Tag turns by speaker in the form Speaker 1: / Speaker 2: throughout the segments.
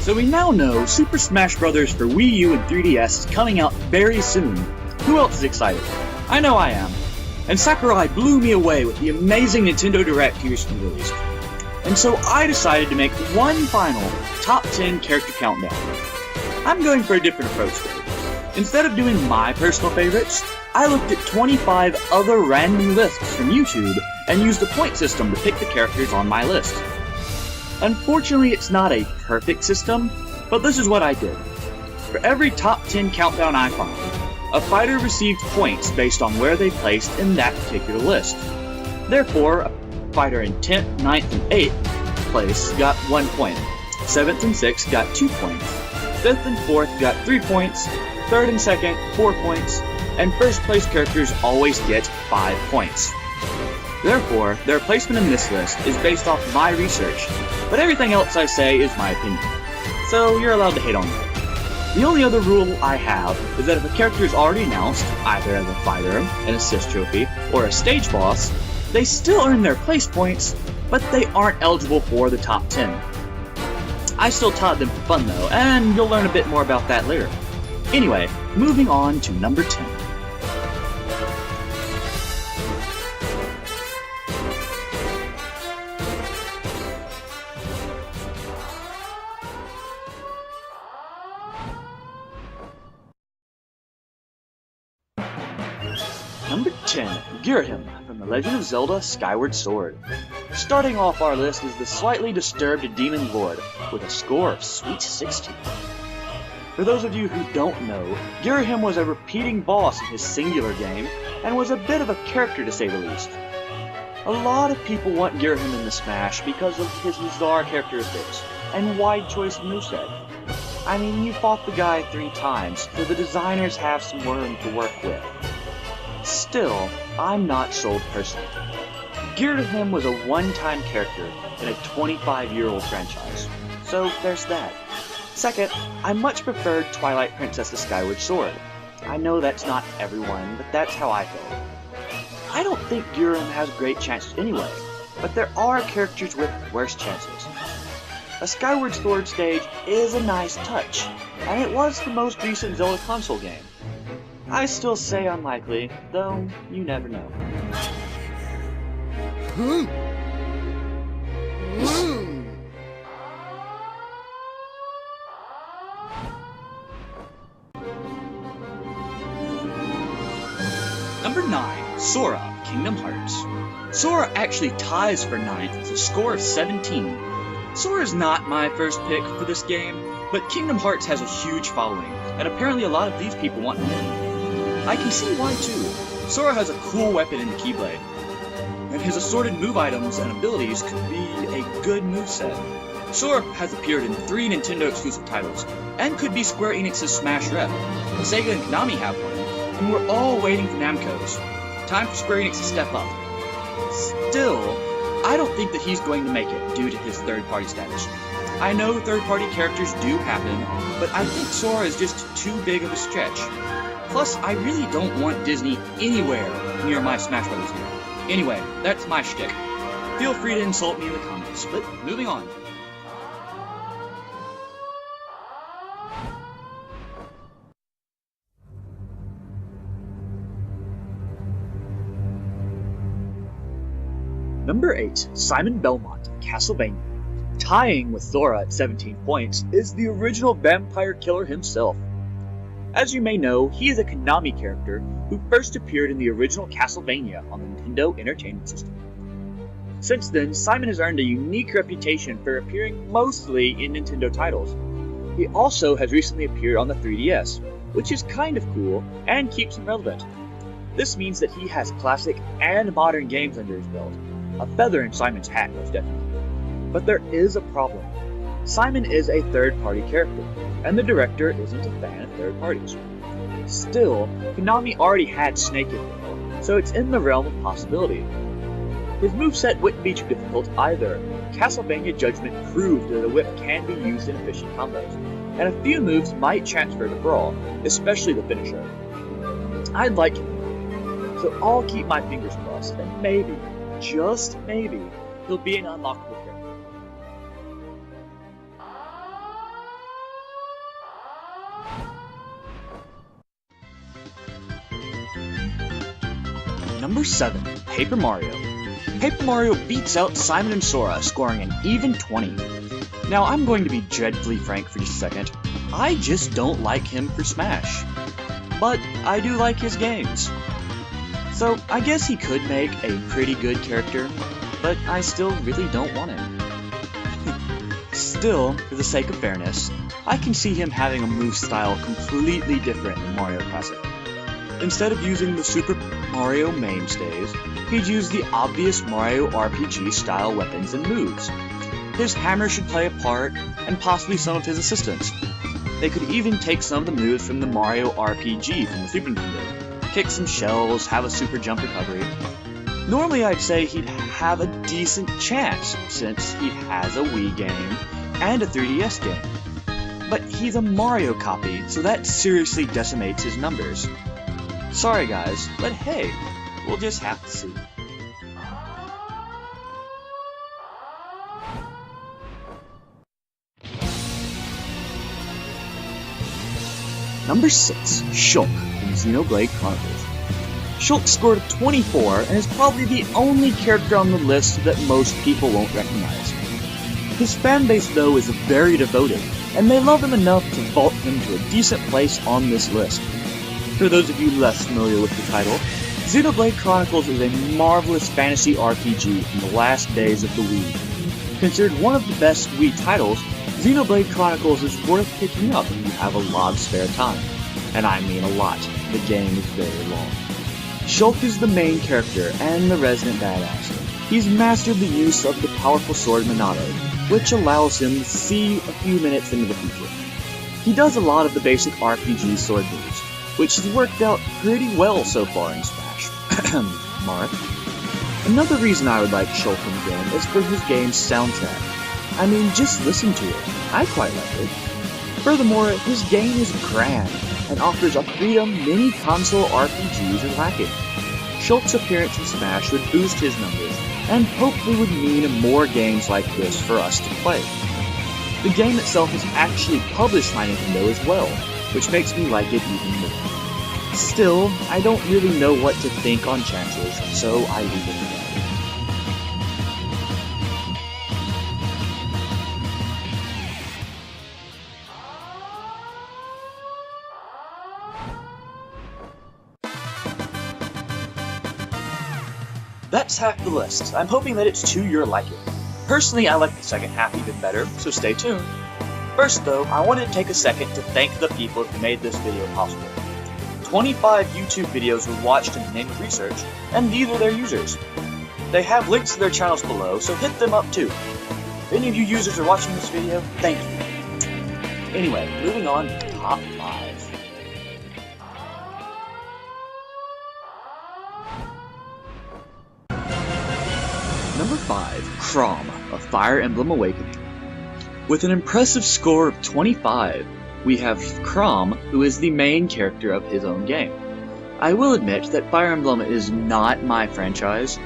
Speaker 1: So we now know Super Smash Bros. For Wii U and 3DS is coming out very soon. Who else is excited? I know I am. And Sakurai blew me away with the amazing Nintendo Direct he recently released. And so I decided to make one final top 10 character countdown. I'm going for a different approach today. Instead of doing my personal favorites, I looked at 25 other random lists from YouTube and used a point system to pick the characters on my list. Unfortunately, it's not a perfect system, but this is what I did. For every top 10 countdown I found, a fighter received points based on where they placed in that particular list. Therefore, a fighter in 10th, 9th, and 8th place got 1 point, 7th and 6th got 2 points, 5th and 4th got 3 points, 3rd and 2nd 4 points, and first place characters always get 5 points. Therefore, their placement in this list is based off my research, but everything else I say is my opinion. So you're allowed to hate on me. The only other rule I have is that if a character is already announced, either as a fighter, an assist trophy, or a stage boss, they still earn their place points, but they aren't eligible for the top 10. I still taught them for fun though, and you'll learn a bit more about that later. Anyway, moving on to number 10. Number 10, Girahim from The Legend of Zelda Skyward Sword. Starting off our list is the slightly disturbed Demon Lord with a score of sweet 16. For those of you who don't know, Girahim was a repeating boss in his singular game and was a bit of a character to say the least. A lot of people want Girahim in the Smash because of his bizarre characteristics and wide choice of moveset. I mean, you fought the guy 3 times, so the designers have some room to work with. Still, I'm not sold personally. Girahim was a one-time character in a 25-year-old franchise, so there's that. Second, I much preferred Twilight Princess to Skyward Sword. I know that's not everyone, but that's how I feel. I don't think Girahim has great chances anyway, but there are characters with worse chances. A Skyward Sword stage is a nice touch, and it was the most recent Zelda console game. I still say unlikely, though you never know. Number 9, Sora, Kingdom Hearts. Sora actually ties for 9th with a score of 17. Sora's not my first pick for this game, but Kingdom Hearts has a huge following, and apparently a lot of these people want him. I can see why too. Sora has a cool weapon in the Keyblade, and his assorted move items and abilities could be a good moveset. Sora has appeared in 3 Nintendo exclusive titles, and could be Square Enix's Smash Rep. Sega and Konami have one, and we're all waiting for Namco's. Time for Square Enix to step up. Still, I don't think that he's going to make it due to his third-party status. I know third-party characters do happen, but I think Sora is just too big of a stretch. Plus, I really don't want Disney anywhere near my Smash Bros. Game. Anyway, that's my shtick. Feel free to insult me in the comments, but moving on. Number 8, Simon Belmont, Castlevania. Tying with Thora at 17 points is the original vampire killer himself. As you may know, he is a Konami character who first appeared in the original Castlevania on the Nintendo Entertainment System. Since then, Simon has earned a unique reputation for appearing mostly in Nintendo titles. He also has recently appeared on the 3DS, which is kind of cool and keeps him relevant. This means that he has classic and modern games under his belt, a feather in Simon's hat most definitely. But there is a problem. Simon is a third-party character, and the director isn't a fan of third parties. Still, Konami already had Snake in there, so it's in the realm of possibility. His moveset wouldn't be too difficult either. Castlevania Judgment proved that a whip can be used in efficient combos, and a few moves might transfer to Brawl, especially the finisher. I'd like him, so I'll keep my fingers crossed, and maybe, just maybe, he'll be an unlockable character. Number 7. Paper Mario. Paper Mario beats out Simon and Sora, scoring an even 20. Now, I'm going to be dreadfully frank for just a second. I just don't like him for Smash. But I do like his games. So, I guess he could make a pretty good character, but I still really don't want him. Still, for the sake of fairness, I can see him having a move style completely different than Mario Classic. Instead of using the Super Mario mainstays, he'd use the obvious Mario RPG style weapons and moves. His hammer should play a part, and possibly some of his assistants. They could even take some of the moves from the Mario RPG from the Super Nintendo, kick some shells, have a super jump recovery. Normally I'd say he'd have a decent chance, since he has a Wii game and a 3DS game. But he's a Mario copy, so that seriously decimates his numbers. Sorry guys, but hey, we'll just have to see. Number 6. Shulk from Xenoblade Chronicles. Shulk scored 24 and is probably the only character on the list that most people won't recognize. His fanbase though is very devoted, and they love him enough to vault him to a decent place on this list. For those of you less familiar with the title, Xenoblade Chronicles is a marvelous fantasy RPG from the last days of the Wii. Considered one of the best Wii titles, Xenoblade Chronicles is worth picking up if you have a lot of spare time. And I mean a lot, the game is very long. Shulk is the main character and the resident badass. He's mastered the use of the powerful sword Minato, which allows him to see a few minutes into the future. He does a lot of the basic RPG sword moves, which has worked out pretty well so far in Smash. Mark. Another reason I would like Shulk in the game is for his game's soundtrack. I mean, just listen to it. I quite like it. Furthermore, his game is grand and offers a freedom many console RPGs are lacking. Shulk's appearance in Smash would boost his numbers, and hopefully would mean more games like this for us to play. The game itself is actually published by Nintendo as well, which makes me like it even more. Still, I don't really know what to think on chances, so I leave it at that. That's half the list. I'm hoping that it's to your liking. Personally, I like the second half even better, so stay tuned. First though, I wanted to take a second to thank the people who made this video possible. 25 YouTube videos were watched in the name of research, and these are their users. They have links to their channels below, so hit them up too. If any of you users are watching this video, thank you. Anyway, moving on to top 5. Number 5, Chrom of Fire Emblem Awakening. With an impressive score of 25, we have Chrom, who is the main character of his own game. I will admit that Fire Emblem is not my franchise,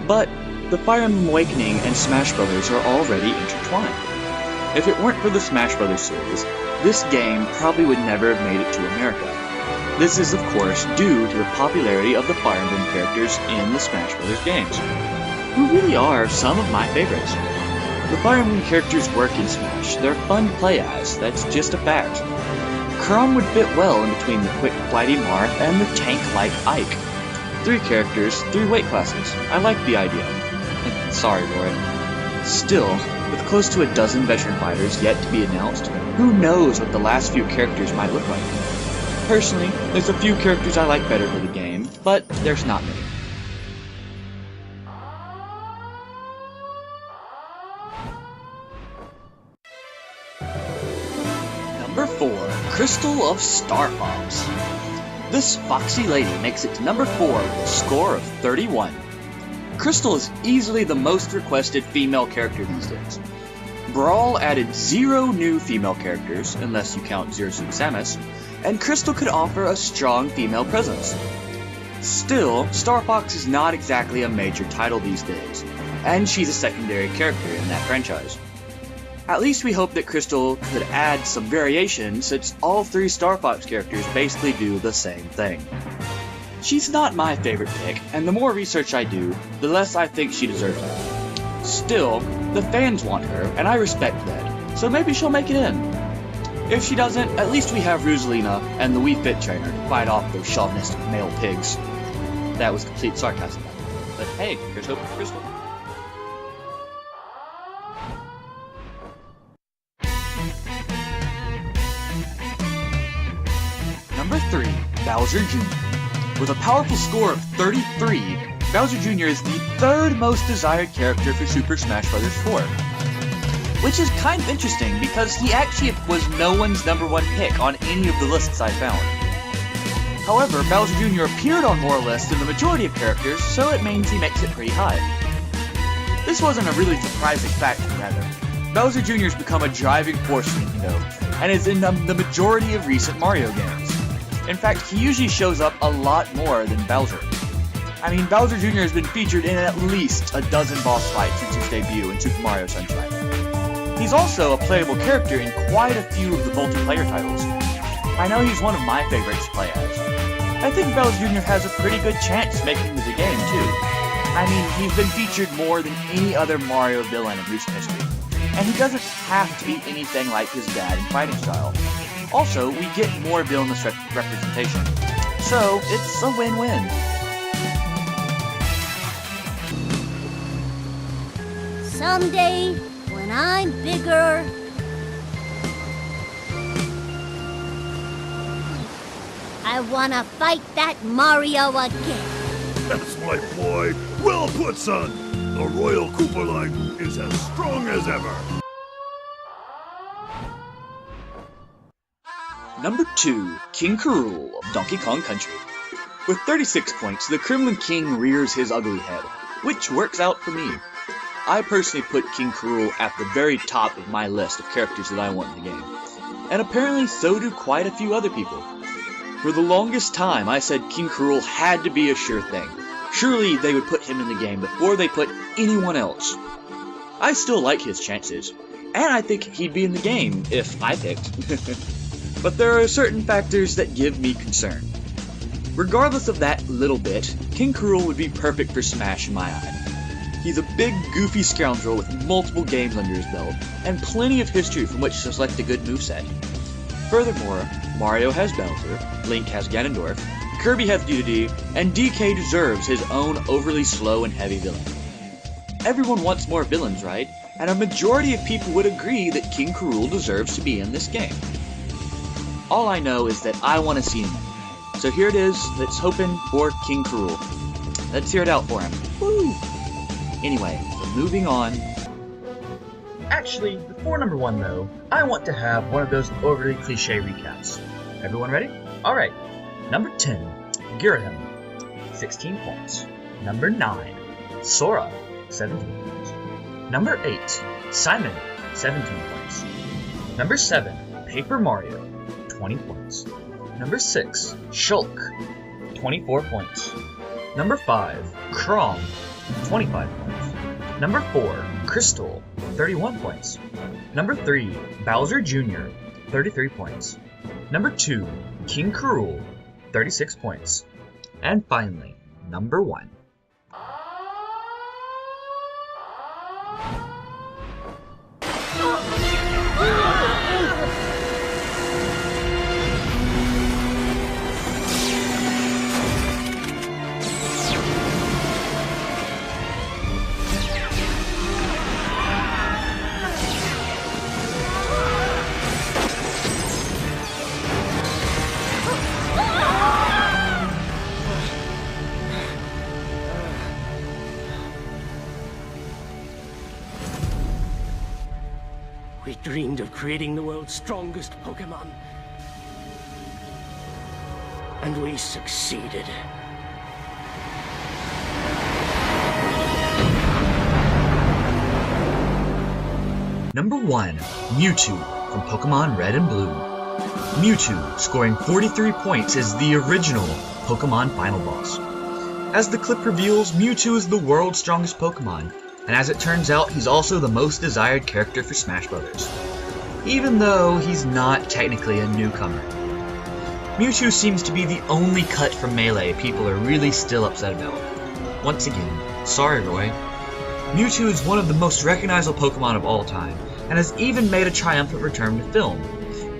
Speaker 1: but the Fire Emblem Awakening and Smash Bros. Are already intertwined. If it weren't for the Smash Bros. Series, this game probably would never have made it to America. This is, of course, due to the popularity of the Fire Emblem characters in the Smash Bros. Games, who really are some of my favorites. The Fire Emblem characters work in Smash. They're fun to play as, that's just a fact. Chrom would fit well in between the quick flighty Marth and the tank-like Ike. 3 characters, 3 weight classes. I like the idea. Sorry, Roy. Still, with close to a dozen veteran fighters yet to be announced, who knows what the last few characters might look like. Personally, there's a few characters I like better for the game, but there's not many. Number 4, Crystal of Star Fox. This foxy lady makes it to number 4 with a score of 31. Crystal is easily the most requested female character these days. Brawl added 0 new female characters, unless you count Zero Suit Samus, and Crystal could offer a strong female presence. Still, Star Fox is not exactly a major title these days, and she's a secondary character in that franchise. At least we hope that Crystal could add some variation, since all 3 Star Fox characters basically do the same thing. She's not my favorite pick, and the more research I do, the less I think she deserves it. Still, the fans want her, and I respect that, so maybe she'll make it in. If she doesn't, at least we have Rosalina and the Wii Fit trainer to fight off those chauvinistic male pigs. That was complete sarcasm. But hey, here's hope for Crystal. Number 3, Bowser Jr. With a powerful score of 33, Bowser Jr. is the third most desired character for Super Smash Bros. 4. Which is kind of interesting because he actually was no one's number 1 pick on any of the lists I found. However, Bowser Jr. appeared on more lists than the majority of characters, so it means he makes it pretty high. This wasn't a really surprising fact, rather. Bowser Jr. has become a driving force for Nintendo, and is in the majority of recent Mario games. In fact, he usually shows up a lot more than Bowser. I mean, Bowser Jr. has been featured in at least a dozen boss fights since his debut in Super Mario Sunshine. He's also a playable character in quite a few of the multiplayer titles. I know he's one of my favorites to play as. I think Bowser Jr. has a pretty good chance making it to the game, too. I mean, he's been featured more than any other Mario villain in recent history, and he doesn't have to be anything like his dad in fighting style. Also, we get more villainous representation, so it's a win-win.
Speaker 2: Someday, when I'm bigger, I wanna fight that Mario again.
Speaker 3: That's my boy. Well put, son. The Royal Koopa line is as strong as ever.
Speaker 1: Number 2, King K. Rool of Donkey Kong Country. With 36 points, the Kremlin King rears his ugly head, which works out for me. I personally put King K. Rool at the very top of my list of characters that I want in the game, and apparently so do quite a few other people. For the longest time, I said King K. Rool had to be a sure thing. Surely they would put him in the game before they put anyone else. I still like his chances, and I think he'd be in the game if I picked. But there are certain factors that give me concern. Regardless of that little bit, King K. Rool would be perfect for Smash in my eye. He's a big, goofy scoundrel with multiple games under his belt, and plenty of history from which to select a good moveset. Furthermore, Mario has Bowser, Link has Ganondorf, Kirby has Dedede, and DK deserves his own overly slow and heavy villain. Everyone wants more villains, right? And a majority of people would agree that King K. Rool deserves to be in this game. All I know is that I want to see him. So here it is, let's hoping for King K. Rool. Let's hear it out for him. Woo! Anyway, so moving on. Actually, before number 1 though, I want to have one of those overly cliche recaps. Everyone ready? Alright. Number 10, Girahim, 16 points. Number 9, Sora, 17 points. Number 8, Simon, 17 points. Number 7, Paper Mario, 20 points. Number 6, Shulk, 24 points. Number 5, Chrom, 25 points. Number 4, Crystal, 31 points. Number 3, Bowser Jr., 33 points. Number 2, King K. Rool, 36 points. And finally, number 1.
Speaker 4: We dreamed of creating the world's strongest Pokemon. And we succeeded.
Speaker 1: Number 1, Mewtwo from Pokemon Red and Blue. Mewtwo, scoring 43 points, is the original Pokemon final boss. As the clip reveals, Mewtwo is the world's strongest Pokemon, and as it turns out, he's also the most desired character for Smash Bros., even though he's not technically a newcomer. Mewtwo seems to be the only cut from Melee people are really still upset about. Once again, sorry Roy. Mewtwo is one of the most recognizable Pokemon of all time, and has even made a triumphant return to film,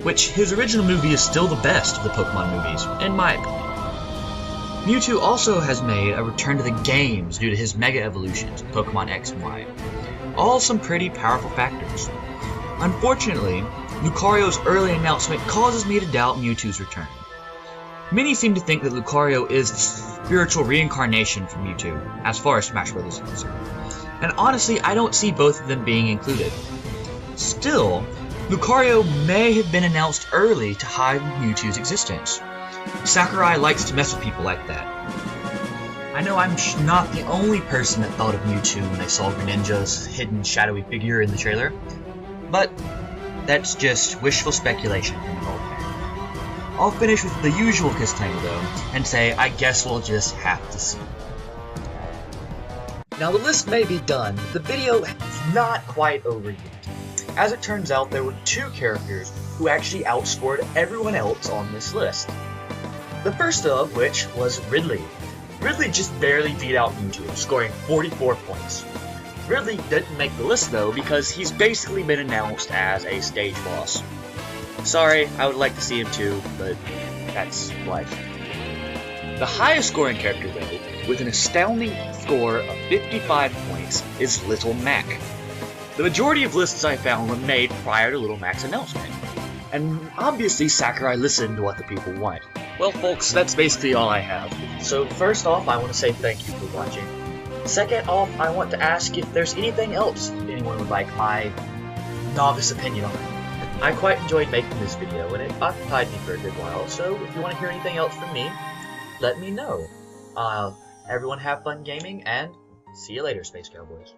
Speaker 1: which his original movie is still the best of the Pokemon movies, in my opinion. Mewtwo also has made a return to the games due to his Mega Evolutions in Pokemon X and Y. All some pretty powerful factors. Unfortunately, Lucario's early announcement causes me to doubt Mewtwo's return. Many seem to think that Lucario is the spiritual reincarnation from Mewtwo, as far as Smash Bros. Is concerned. And honestly, I don't see both of them being included. Still, Lucario may have been announced early to hide Mewtwo's existence. Sakurai likes to mess with people like that. I know I'm not the only person that thought of Mewtwo when they saw Greninja's hidden shadowy figure in the trailer, but that's just wishful speculation from an old man. I'll finish with the usual disclaimer though, and say I guess we'll just have to see. Now the list may be done, but the video is not quite over yet. As it turns out, there were 2 characters who actually outscored everyone else on this list. The first of which was Ridley. Ridley just barely beat out Mewtwo, scoring 44 points. Ridley didn't make the list though because he's basically been announced as a stage boss. Sorry, I would like to see him too, but that's life. The highest scoring character though, with an astounding score of 55 points, is Little Mac. The majority of lists I found were made prior to Little Mac's announcement, and obviously Sakurai listened to what the people want. Well folks, that's basically all I have. So first off, I want to say thank you for watching. Second off, I want to ask if there's anything else anyone would like my novice opinion on. I quite enjoyed making this video, and it occupied me for a good while, so if you want to hear anything else from me, let me know. Everyone have fun gaming, and see you later, Space Cowboys.